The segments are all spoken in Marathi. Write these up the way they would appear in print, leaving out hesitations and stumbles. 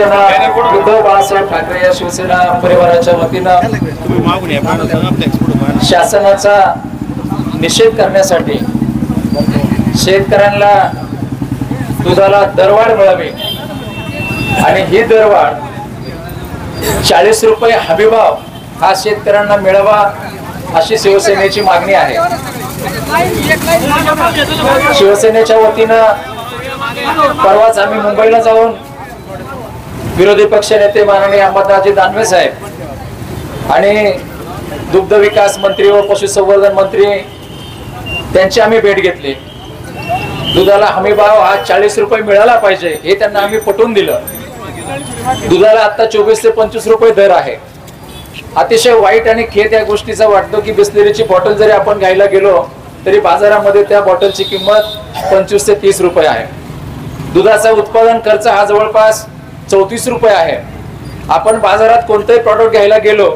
शिवसेना उद्धव बाळासाहेब ठाकरे या शिवसेना परिवाराच्या वतीनं शासनाचा निषेध करण्यासाठी शेतकऱ्यांना दुधाला दरवाढ मिळावी आणि ही दरवाढ 40 रुपये हमीभाव हा शेतकऱ्यांना मिळावा अशी शिवसेनेची मागणी आहे। शिवसेनेच्या वतीनं परवाच आम्ही मुंबईला जाऊन विरोधी पक्ष नेते माननीय अंबादासजी दानवे साहेब आणि दुग्ध विकास मंत्री व पशुसंवर्धन मंत्री त्यांची आम्ही भेट घेतली। दुधाला हमीभाव हा 40 रुपये मिळाला पाहिजे हे त्यांना आम्ही पटवून दिलं। दुधाला आता 24 ते 25 रुपये दर आहे। अतिशय वाईट आणि खेद या गोष्टीचा वाटतो की बिस्लरीची बॉटल जरी आपण घ्यायला गेलो तरी बाजारामध्ये त्या बॉटलची किंमत 25 ते 30 रुपये आहे। दुधाचा उत्पादन खर्च हा जवळपास 34 रुपये आहे। आपण बाजारात कोणतेही प्रॉडक्ट घ्यायला गेलो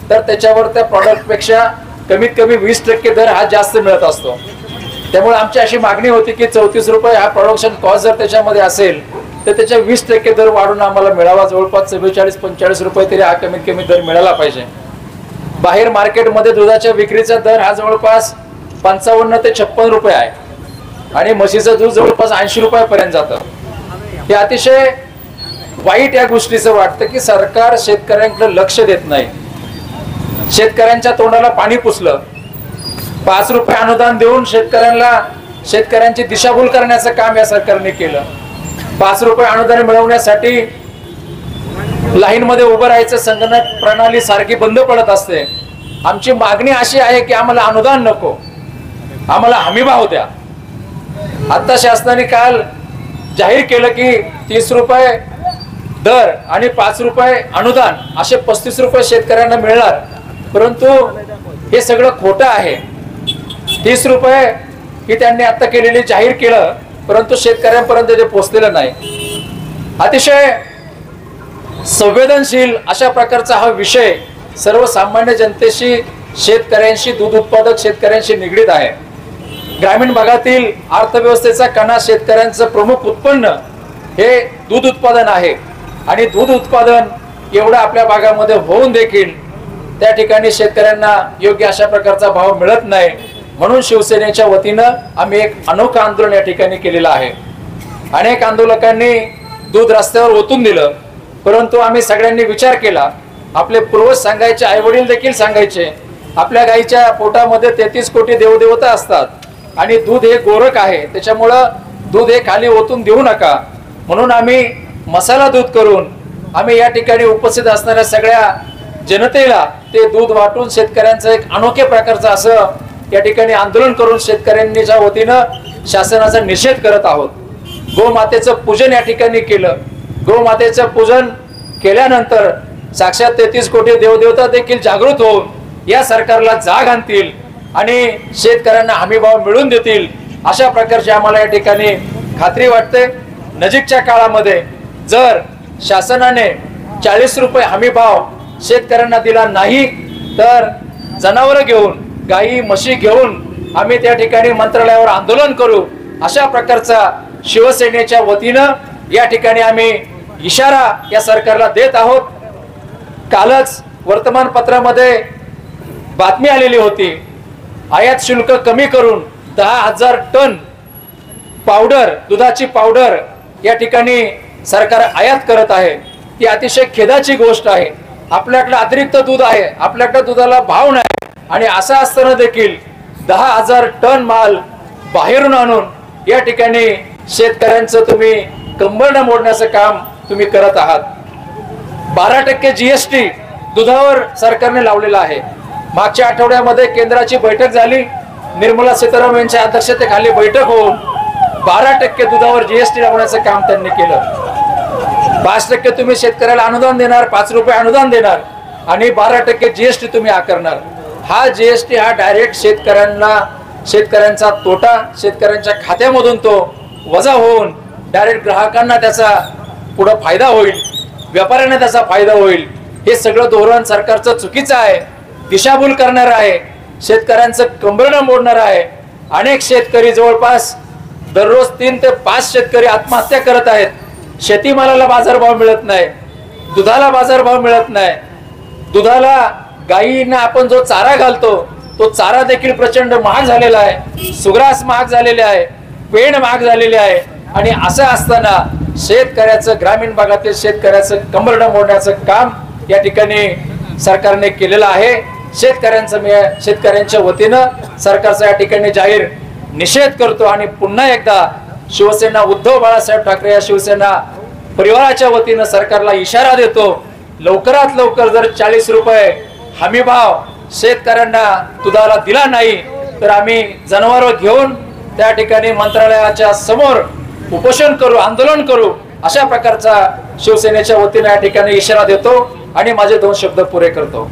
तर त्याच्यावर त्या प्रॉडक्ट पेक्षा कमीत कमी 20% दर हा जास्त मिळत असतो। त्यामुळे आमची अशी मागणी होती की 34 रुपये हा प्रोडक्शन कॉस्ट जर त्याच्यामध्ये असेल तर त्याच्या 20% दर वाढून आम्हाला मिळावा। जवळपास 44-45 रुपये तरी हा कमीत कमी दर मिळाला पाहिजे। बाहेर मार्केटमध्ये दुधाच्या विक्रीचा दर हा जवळपास 55 ते 56 रुपये आहे आणि म्हशीचं दूध जवळपास 80 रुपयापर्यंत जातं। हे अतिशय वाईट या गोष्टीचं वाटतं की सरकार शेतकऱ्यांकडे लक्ष देत नाही। शेतकऱ्यांच्या तोंडाला पाणी पुसलं। 5 रुपये अनुदान देऊन शेतकऱ्यांची दिशाभूल करण्याचं काम या सरकारने केलं। 5 रुपये अनुदान मिळवण्यासाठी लाईन मध्ये उभं राहायचं संगणक प्रणाली सारखी बंद पडत असते। आमची मागणी अशी आहे की आम्हाला अनुदान नको, आम्हाला हमीभाव द्या। आता शासनाने काल जाहीर केलं की 30 रुपये दर आणि 5 रुपये अनुदान असे 35 रुपये शेतकऱ्यांना मिळणार, परंतु हे सगळं खोटं आहे। 30 रुपये ही त्यांनी आता केलेली जाहीर केलं परंतु शेतकऱ्यांपर्यंत ते पोहोचलेलं नाही। अतिशय संवेदनशील अशा प्रकारचा हा विषय सर्वसामान्य जनतेशी, शेतकऱ्यांशी, दूध उत्पादक शेतकऱ्यांशी निगडीत आहे। ग्रामीण भागातील अर्थव्यवस्थेचा कणा शेतकऱ्यांचं प्रमुख उत्पन्न हे दूध उत्पादन आहे आणि दूध उत्पादन एवढं आपल्या भागामध्ये होऊन देखील त्या ठिकाणी शेतकऱ्यांना योग्य अशा प्रकारचा भाव मिळत नाही। म्हणून शिवसेनेच्या वतीनं आम्ही एक अनोखं आंदोलन या ठिकाणी केलेलं आहे। अनेक आंदोलकांनी दूध रस्त्यावर ओतून दिलं, परंतु आम्ही सगळ्यांनी विचार केला। आपले पूर्वज सांगायचे, आई वडील देखील सांगायचे, आपल्या गाईच्या पोटामध्ये 33 कोटी देवदेवता असतात आणि दूध हे गोरख आहे, त्याच्यामुळं दूध हे खाली ओतून देऊ नका। म्हणून आम्ही मसाला दूध करून आम्ही या ठिकाणी उपस्थित असणाऱ्या सगळ्या जनतेला ते दूध वाटून शेतकऱ्यांचं एक अनोख्या प्रकारचं असं या ठिकाणी आंदोलन करून शेतकऱ्यांच्या वतीनं शासनाचा निषेध करत आहोत। गोमातेचं पूजन या ठिकाणी केलं। गोमातेचं पूजन केल्यानंतर साक्षात 33 कोटी देवदेवता देखील जागृत होऊन या सरकारला जाग आणतील आणि शेतकऱ्यांना हमीभाव मिळवून देतील अशा प्रकारची आम्हाला या ठिकाणी खात्री वाटते। नजीकच्या काळामध्ये जर शासनाने 40 रुपये हमीभाव शेतकऱ्यांना दिला नाही तर जनावरं घेऊन, गाई म्हशी घेऊन आम्ही त्या ठिकाणी मंत्रालयावर आंदोलन करू अशा प्रकारचा शिवसेनेच्या वतीनं या ठिकाणी आम्ही इशारा या सरकारला देत आहोत। कालच वर्तमानपत्रामध्ये बातमी आलेली होती, आयात शुल्क कमी करून 10,000 टन पावडर, दुधाची पावडर या ठिकाणी सरकार आयात करत आहे। ही अतिशय खेदाची गोष्ट आहे। आपल्याकडे अतिरिक्त दूध आहे, आपल्याकडे दुधाला भाव नाही आणि असं असताना देखील 10,000 टन माल बाहेरून आणून या ठिकाणी शेतकऱ्यांचं तुम्ही कंबरडं मोडण्याचं काम तुम्ही करत आहात। 12% GST दुधावर सरकारने लावलेला आहे। मागच्या आठवड्यामध्ये केंद्राची बैठक झाली, निर्मला सीतारामन यांच्या अध्यक्षतेखाली बैठक होऊन 12% दुधावर GST लावण्याचं काम त्यांनी केलं। 5% तुम्ही शेतकऱ्याला अनुदान देणार, 5 रुपये अनुदान देणार आणि 12% GST तुम्ही आकारणार। हा GST हा डायरेक्ट शेतकऱ्यांचा तोटा, शेतकऱ्यांच्या खात्यामधून तो वजा होऊन डायरेक्ट ग्राहकांना त्याचा पुढे फायदा होईल, व्यापाऱ्यांना त्याचा फायदा होईल। हे सगळं धोरण सरकारचं चुकीचं आहे, दिशाभूल करणार आहे, शेतकऱ्यांचं कंबरडं मोडणार आहे। अनेक शेतकरी जवळपास दररोज 3 ते 5 शेतकरी आत्महत्या करत आहेत। शेतीमालाला बाजारभाव मिळत नाही, दुधाला बाजारभाव मिळत नाही, दुधाला गायींना आपण जो चारा घालतो तो चारा देखील प्रचंड महाग झालेला आहे, सुग्रास महाग झालेले आहे, पेंड महाग झालेले आहे. आणि असं असताना शेतकऱ्याचं, ग्रामीण भागातील शेतकऱ्याचं कंबरडं मोडण्याचं काम या ठिकाणी सरकारने केलेलं आहे. शेतकऱ्यांच्या वतीनं सरकारचा या ठिकाणी जाहीर निषेध करतो आणि पुन्हा एकदा शिवसेना उद्धव बाळासाहेब ठाकरे या शिवसेना परिवाराच्या वतीनं सरकारला इशारा देतो, लवकरात लवकर जर 40 रुपये हमी भाव शेतकऱ्यांना दुधाला दिला नाही तर आम्ही जनावर घेऊन त्या ठिकाणी मंत्रालयाच्या समोर उपोषण करू, आंदोलन करू, अशा प्रकारचा शिवसेनेच्या वतीने या ठिकाणी इशारा देतो आणि माझे 2 शब्द पुरे करतो.